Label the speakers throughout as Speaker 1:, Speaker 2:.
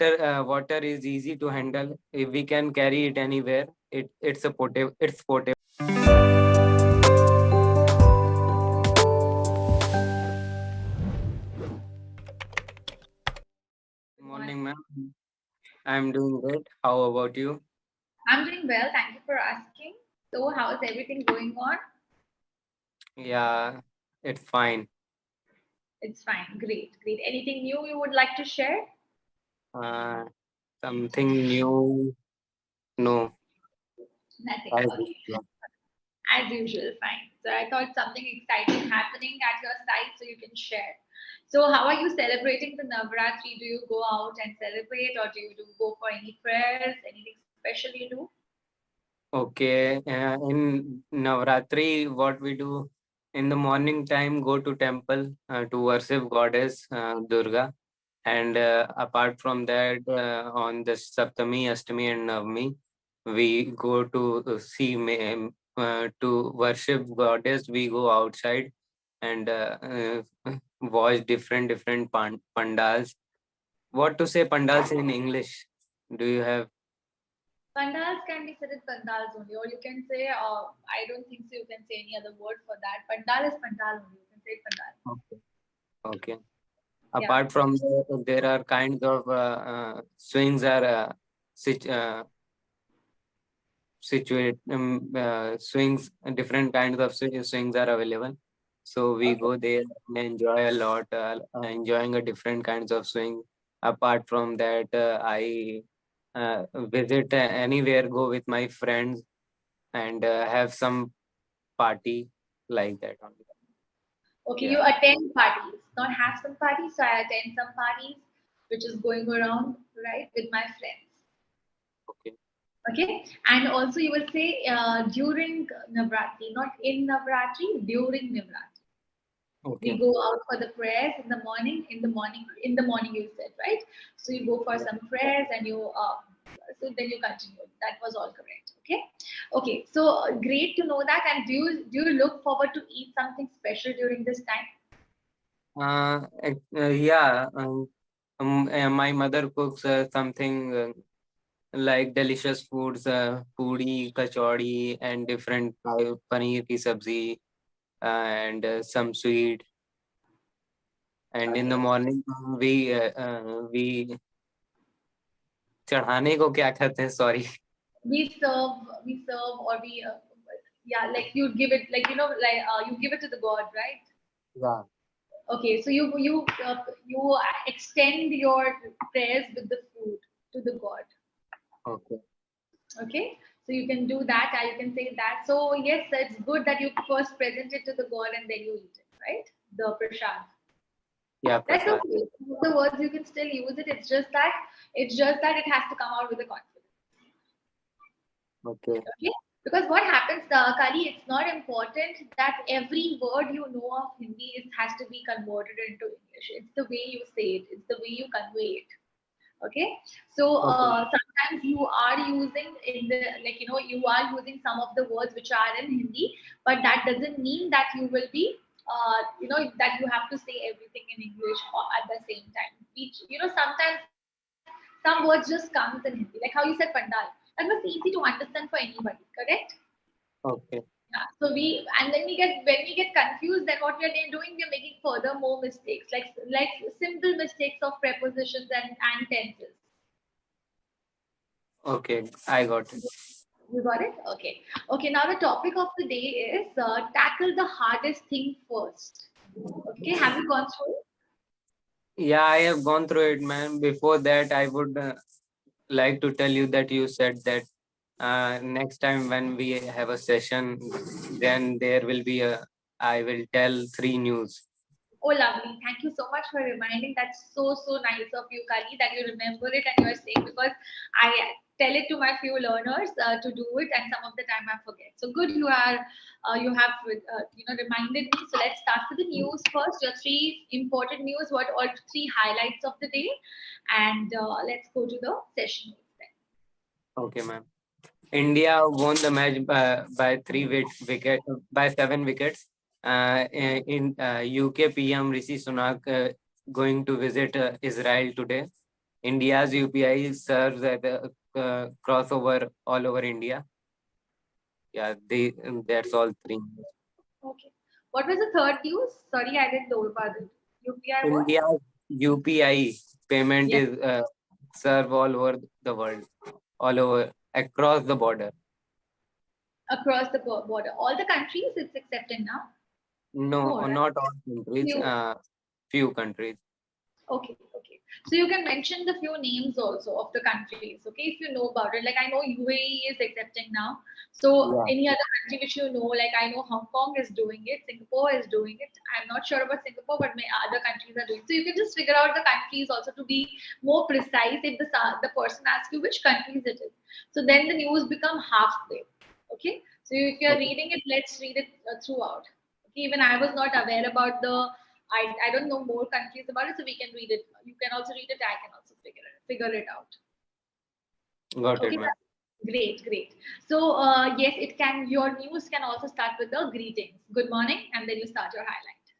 Speaker 1: water is easy to handle. If we can carry it anywhere, it's a portable. It's portable. Good morning, ma'am. I'm doing great. How about you?
Speaker 2: I'm doing well. Thank you for asking. So, how's everything going on?
Speaker 1: Yeah, it's fine.
Speaker 2: It's fine. Great, great. Anything new you would like to share?
Speaker 1: Uh, Something new? No,
Speaker 2: Nothing.
Speaker 1: as
Speaker 2: Okay.
Speaker 1: usual.
Speaker 2: As usual, fine. So, I thought something exciting happening at your site so you can share. So, how are you celebrating the Navratri? Do you go out and celebrate or do you go for any prayers? Anything special you do?
Speaker 1: Okay. In Navratri, what we do in the morning time, go to temple to worship goddess Durga. And apart from that, on the Saptami, Ashtami, and Navami, we go to to worship goddess. We go outside and watch different pandals. What to say pandals in English? Do you have?
Speaker 2: Pandals can be said as pandals only, or you can say, I don't think so. You can say any other word for that. Pandal is pandal only. You can say pandal.
Speaker 1: Okay. Okay.
Speaker 2: Yeah.
Speaker 1: Apart from that, there are kinds of swings are sit, situate swings. Different kinds of swings are available. So we
Speaker 2: Okay.
Speaker 1: go there and enjoy a lot, enjoying a different kinds of swing. Apart from that, I visit anywhere, go with my friends and have some party like that only.
Speaker 2: Okay, you
Speaker 1: Yeah.
Speaker 2: attend parties, not have some parties. So I attend some parties, which is going around, right, with my friends.
Speaker 1: Okay.
Speaker 2: Okay, and also you will say during Navratri, not in Navratri, during Navratri. We
Speaker 1: Okay.
Speaker 2: go out for the prayers in the morning. In the morning, you said, right? So you go for some prayers and so then you continue. That was all correct. Okay, okay. So great to know that. And do you look forward to eat something special during this time?
Speaker 1: Yeah. My mother cooks something like delicious foods, puri, kachori, and different paneer ki sabzi, and some sweet. And in the
Speaker 2: Okay.
Speaker 1: morning, we चढ़ाने को क्या कहते हैं? Sorry.
Speaker 2: We serve, or yeah, like you give it, like like you give it to the god, right?
Speaker 1: Yeah.
Speaker 2: Okay, so you extend your prayers with the food to the god.
Speaker 1: Okay.
Speaker 2: Okay, so you can do that. You can say that. So yes, it's good that you first present it to the god and then you eat it, right? The prasad.
Speaker 1: Yeah,
Speaker 2: That's
Speaker 1: Prasad.
Speaker 2: okay. The words you can still use it. It's just that it has to come out with a confidence.
Speaker 1: Okay.
Speaker 2: Okay, because what happens, Kali, it's not important that every word you know of Hindi has to be converted into English. It's the way you say it, it's the way you convey it. Okay, so
Speaker 1: Okay.
Speaker 2: sometimes you are using in the, like, you are using some of the words which are in Hindi, but that doesn't mean that you will be that you have to say everything in English or at the same time. Sometimes some words just comes in Hindi, like how you said pandal. That was easy to understand for anybody, correct?
Speaker 1: Okay.
Speaker 2: Yeah. So when we get confused, then what we are doing, we are making further more mistakes, like simple mistakes of prepositions and tenses.
Speaker 1: Okay. I got it.
Speaker 2: You got it? Okay. Okay. Now the topic of the day is tackle the hardest thing first. Okay. Have you gone through it?
Speaker 1: Yeah, I have gone through it, man. Before that, I would like to tell you that you said that next time when we have a session, then there will be a, I will tell three news.
Speaker 2: Oh, lovely. Thank you so much for reminding. That's so nice of you, Kali, that you remember it and you are saying, because I tell it to my few learners to do it, and some of the time I forget. So good, you have reminded me. So let's start with the news first. Your three important news. What all three highlights of the day, and let's go to the session notes then.
Speaker 1: Okay, ma'am. India won the match by wicket by 7 wickets. In UK, PM Rishi Sunak going to visit Israel today. India's UPI serves as a crossover all over India. Yeah, that's all three.
Speaker 2: Okay. What was the third news? Sorry, I didn't know about it. UPI what?
Speaker 1: India's UPI payment
Speaker 2: Yes,
Speaker 1: is serve all over the world, all over across the border.
Speaker 2: across the border. All the countries it's accepted now?
Speaker 1: No,
Speaker 2: No, right?
Speaker 1: not all countries.
Speaker 2: Few.
Speaker 1: Few countries.
Speaker 2: Okay, okay. So you can mention the few names also of the countries, okay, if you know about it. Like I know UAE is accepting now. So
Speaker 1: Yeah.
Speaker 2: any other country which you know, like I know Hong Kong is doing it, Singapore is doing it. I'm not sure about Singapore, but my other countries are doing. So you can just figure out the countries also to be more precise if the person asks you which countries it is. So then the news become halfway. Okay. So if you're
Speaker 1: Okay.
Speaker 2: reading it, let's read it throughout. Okay. Even I was not aware about I don't know more countries about it, so we can read it. You can also read it. I can also figure it out.
Speaker 1: Got it,
Speaker 2: Okay,
Speaker 1: ma'am.
Speaker 2: great, great. So yes, it can. Your news can also start with the greetings, good morning, and then you start your highlights.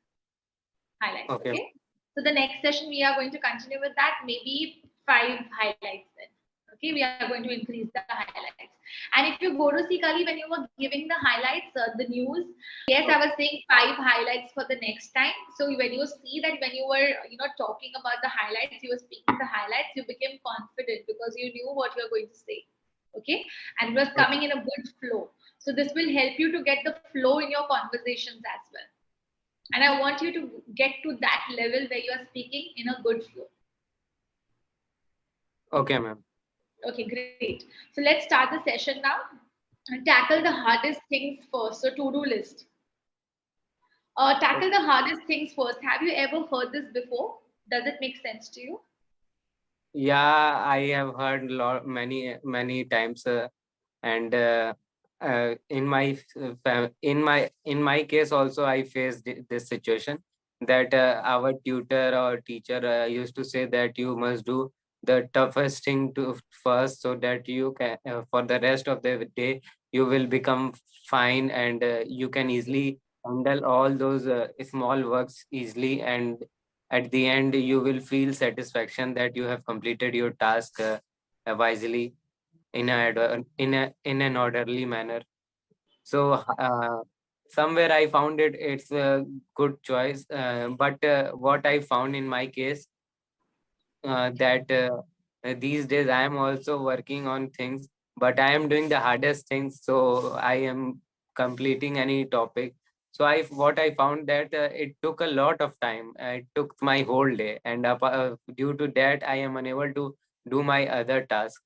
Speaker 1: Okay.
Speaker 2: Okay. So the next session we are going to continue with that. Maybe five highlights then. Okay, we are going to increase the highlights. And if you go to see Kali when you were giving the highlights, the news, yes, I was saying five highlights for the next time. So when you see that when you were talking about the highlights, you were speaking the highlights, you became confident because you knew what you are going to say. Okay, and it was
Speaker 1: Okay.
Speaker 2: coming in a good flow. So this will help you to get the flow in your conversations as well. And I want you to get to that level where you are speaking in a good flow.
Speaker 1: Okay, ma'am.
Speaker 2: Okay, great. So let's start the session now and tackle the hardest things first. So, to do list. Tackle the hardest things first. Have you ever heard this before? Does it make sense to you?
Speaker 1: Yeah, I have heard many times, and in my case also I faced this situation that our tutor or teacher used to say that you must do the toughest thing to first, so that you can for the rest of the day you will become fine, and you can easily handle all those small works easily, and at the end you will feel satisfaction that you have completed your task wisely in an orderly manner. So somewhere I found it's a good choice, but what I found in my case, that these days I am also working on things, but I am doing the hardest things. So I am completing any topic. So what I found that it took a lot of time. It took my whole day, and due to that, I am unable to do my other tasks.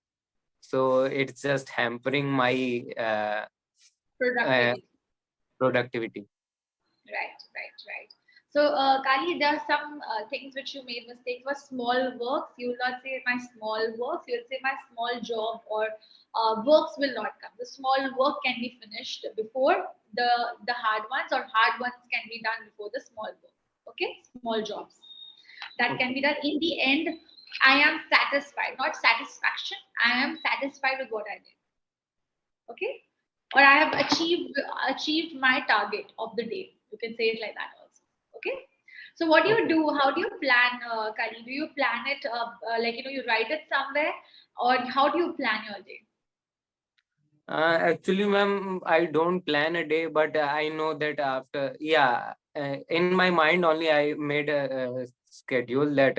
Speaker 1: So it's just hampering my uh,
Speaker 2: Productivity.
Speaker 1: productivity.
Speaker 2: Right, right, right. So, Kali, there are some things which you made mistake for small works. You will not say my small works. You will say my small job or works will not come. The small work can be finished before the hard ones, or hard ones can be done before the small work. Okay, small jobs that can
Speaker 1: Okay.
Speaker 2: be done. In the end, I am satisfied, not satisfaction. I am satisfied with what I did. Okay, or I have achieved my target of the day. You can say it like that also. Okay, so what do you
Speaker 1: Okay.
Speaker 2: do? How do you plan, Kali? Do you plan it like you write it somewhere, or how do you plan your day?
Speaker 1: Actually, ma'am, I don't plan a day, but I know that in my mind only I made a schedule that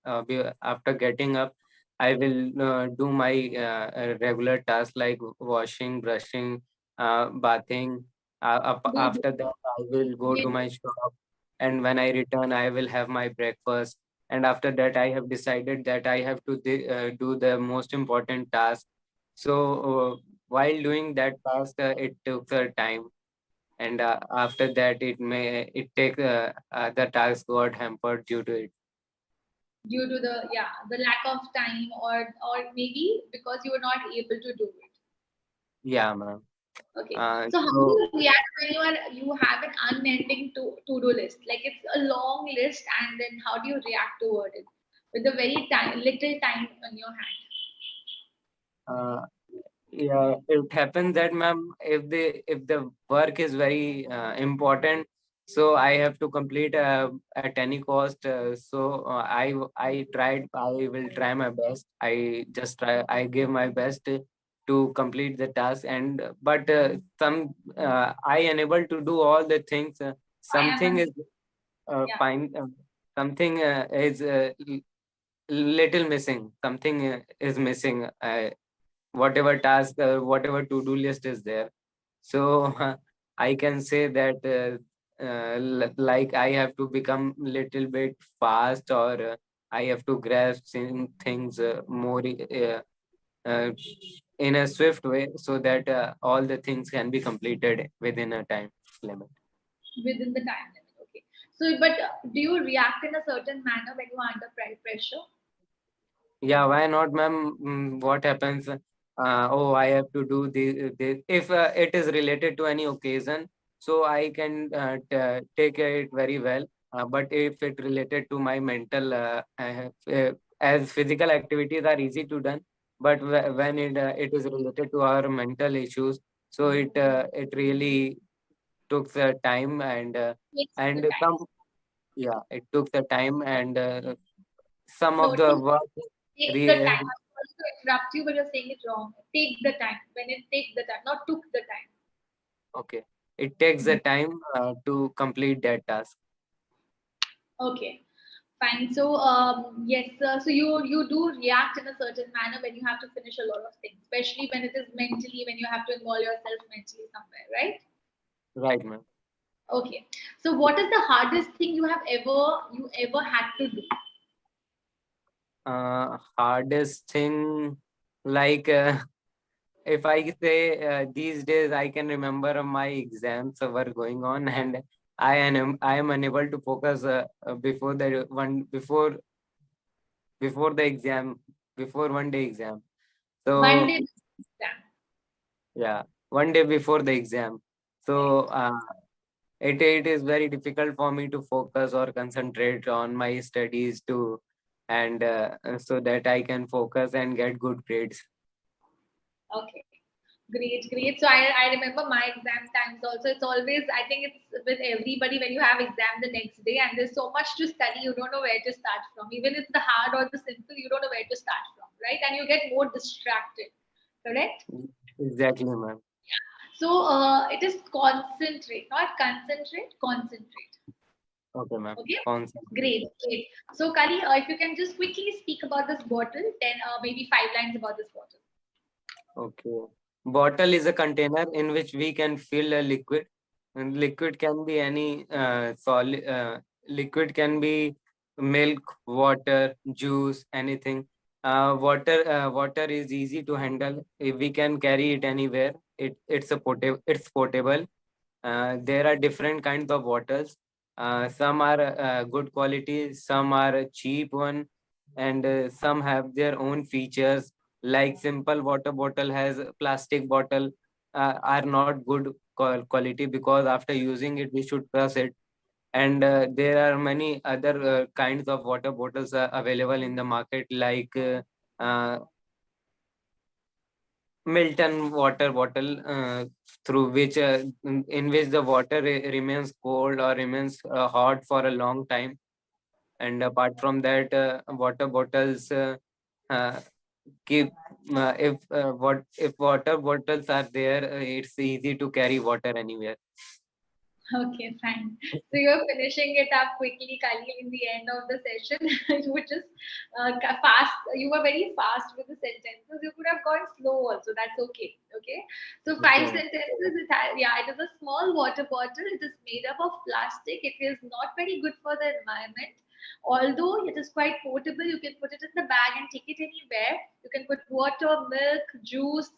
Speaker 1: after getting up, I will do my regular tasks like washing, brushing, bathing.
Speaker 2: Do
Speaker 1: After that, I will go to
Speaker 2: yes,
Speaker 1: my shop, and when I return, I will have my breakfast. And after that, I have decided that I have to do the most important task. So while doing that task, it took time, and after that, the task got hampered due to it.
Speaker 2: due to the lack of time, or maybe because you were not able to do it.
Speaker 1: Yeah, ma'am.
Speaker 2: Okay. So how do
Speaker 1: So
Speaker 2: you react when you have an unending to-do list? Like it's a long list, and then how do you react toward it with a very little time on your hand?
Speaker 1: uh, it happens that, ma'am, if the work is very important, so I have to complete at any cost. I tried. I will try my best. I just try. I give my best to complete the task. And but some I unable to do all the things.
Speaker 2: I am
Speaker 1: Something is
Speaker 2: yeah.
Speaker 1: fine. Something is little missing. Something is missing. Whatever task, whatever to do list is there. So I can say that like I have to become little bit fast, or I have to grasp things more uh, in a swift way, so that all the things can be completed within a time limit.
Speaker 2: Within the time limit. Okay. So, but do you react in a certain manner when you are under pressure?
Speaker 1: Yeah, why not, ma'am? What happens? Oh, I have to do this. If it is related to any occasion, so I can take it very well. But if it related to my mental, as physical activities are easy to done, but when it is related to our mental issues, so it really took the time,
Speaker 2: Takes the
Speaker 1: and
Speaker 2: time.
Speaker 1: some, yeah, it took the time, and some
Speaker 2: No,
Speaker 1: of the
Speaker 2: take
Speaker 1: work.
Speaker 2: take the
Speaker 1: Re-
Speaker 2: time. I'm sorry to interrupt you, but you're saying it wrong. Take the time. When it take the time, not took the time.
Speaker 1: Okay. It takes the
Speaker 2: Hmm.
Speaker 1: time to complete that task.
Speaker 2: Okay. Fine. So, yes, so you do react in a certain manner when you have to finish a lot of things, especially when it is mentally, when you have to involve yourself mentally somewhere, right?
Speaker 1: Right, ma'am.
Speaker 2: Okay. So, what is the hardest thing you ever had to do?
Speaker 1: Hardest thing, like if I say these days, I can remember my exams were going on, and I am unable to focus before the one before the exam, before one day exam.
Speaker 2: One
Speaker 1: So
Speaker 2: day exam.
Speaker 1: yeah, one day before the exam.
Speaker 2: Right.
Speaker 1: So it is very difficult for me to focus or concentrate on my studies too, and so that I can focus and get good grades.
Speaker 2: Okay. Great, great. So I remember my exam times also. It's always, I think it's with everybody when you have exam the next day and there's so much to study, you don't know where to start from. Even if the hard or the simple, you don't know where to start from, right? And you get more distracted, correct?
Speaker 1: Exactly, ma'am.
Speaker 2: So it is concentrate, not concentrate, concentrate.
Speaker 1: Okay, ma'am.
Speaker 2: Okay,
Speaker 1: Concentrate.
Speaker 2: great, great. So Kali, if you can just quickly speak about this bottle, then maybe 5 lines about this bottle.
Speaker 1: Okay. Bottle is a container in which we can fill a liquid. And liquid can be any solid. Liquid can be milk, water, juice, anything. Water is easy to handle. We can carry it anywhere. It's a portable. It's portable. There are different kinds of bottles. Some are good quality, some are a cheap one, and some have their own features. Like simple water bottle has a plastic bottle, are not good quality, because after using it we should flush it. And there are many other kinds of water bottles available in the market, like Milton water bottle, through which in which the water remains cold or remains hot for a long time. And apart from that, water bottles uh, keep if water bottles are there, it's easy to carry water anywhere.
Speaker 2: Okay, fine. So you're finishing it up quickly, Kali, in the end of the session. You were just fast. You were very fast with the sentences. You could have gone slow also. That's okay. Okay. So
Speaker 1: Okay,
Speaker 2: five
Speaker 1: ma'am.
Speaker 2: sentences. Yeah, it is a small water bottle. It is made up of plastic. It is not very good for the environment. Although it is quite portable, you can put it in the bag and take it anywhere. You can put water, milk, juice,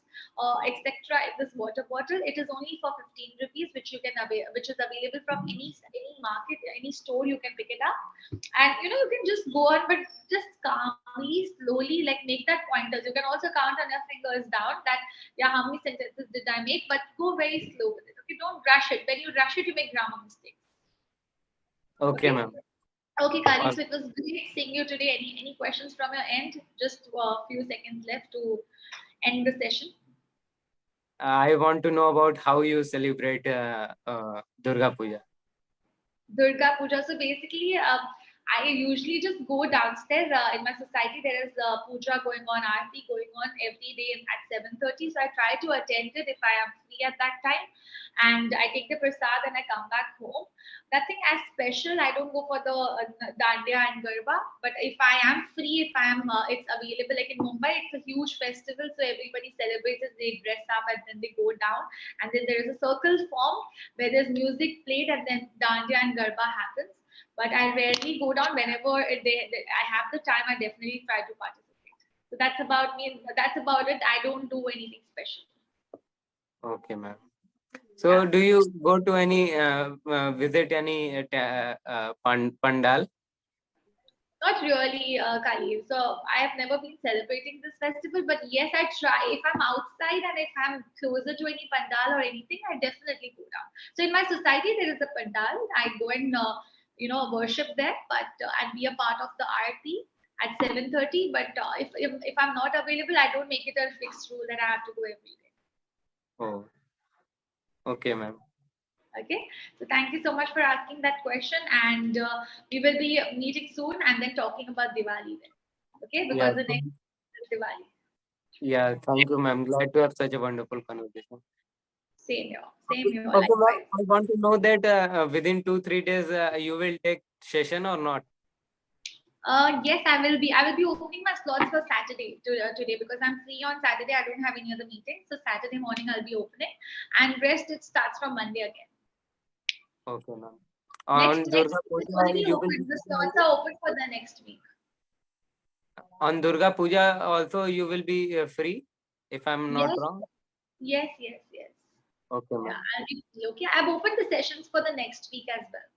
Speaker 2: etc. in this water bottle. It is only for 15 rupees, which is available from any market, any store. You can pick it up, and you can just go on, but just calmly, slowly, like make that pointers. You can also count on your fingers down that yeah, how many sentences did I make, but go very slow with it. Okay, don't rush it. When you rush it, you make grammar mistakes.
Speaker 1: Okay,
Speaker 2: Okay.
Speaker 1: ma'am.
Speaker 2: Okay, Kali.
Speaker 1: Uh,
Speaker 2: So it was great seeing you today. Any questions from your end? Just a few seconds left to end the session.
Speaker 1: I want to know about how you celebrate Durga Puja.
Speaker 2: Durga Puja. So basically, I usually just go downstairs. In my society, there is puja going on, aarti going on every day at 7:30. So I try to attend it if I am free at that time, and I take the prasad and I come back home. Nothing as special. I don't go for the dandiya and garba. But if I am free, if I am, it's available. Like in Mumbai, it's a huge festival, so everybody celebrates it. They dress up and then they go down, and then there is a circle formed where there's music played and then dandiya and garba happens. But I rarely go down. Whenever I have the time, I definitely try to participate. So that's about me. That's about it. I don't do anything special.
Speaker 1: Okay, ma'am.
Speaker 2: Yeah.
Speaker 1: So, do you go to any visit any pandal?
Speaker 2: Not really, Kali. So I have never been celebrating this festival, but yes, I try. If I'm outside and if I'm closer to any pandal or anything, I definitely go down. So in my society, there is a pandal. I go and worship there, but and be a part of the aarti at 7:30. But if I'm not available, I don't make it a fixed rule that I have to go every day.
Speaker 1: Oh, okay, ma'am.
Speaker 2: Okay, so thank you so much for asking that question, and we will be meeting soon and then talking about Diwali then. Okay,
Speaker 1: Yeah.
Speaker 2: because the next is Diwali.
Speaker 1: Yeah. Thank you, ma'am. Glad to have such a wonderful conversation.
Speaker 2: Same here,
Speaker 1: Okay, ma'am.
Speaker 2: likewise.
Speaker 1: I want to know that within 2-3 days you will take session or not?
Speaker 2: Yes, I will be. I will be opening my slots for Saturday today because I'm free on Saturday. I don't have any other meetings, so Saturday morning I'll be opening, and rest it starts from Monday again.
Speaker 1: Okay, ma'am.
Speaker 2: Next
Speaker 1: On
Speaker 2: next
Speaker 1: Durga
Speaker 2: week is
Speaker 1: Puja,
Speaker 2: already
Speaker 1: you will
Speaker 2: open.
Speaker 1: be
Speaker 2: The slots
Speaker 1: free.
Speaker 2: are open for the next week.
Speaker 1: On Durga Puja also you will be free, if I'm not
Speaker 2: Yes,
Speaker 1: wrong.
Speaker 2: yes.
Speaker 1: Okay,
Speaker 2: Yeah,
Speaker 1: ma'am.
Speaker 2: I'll be free. Okay, I've opened the sessions for the next week as well.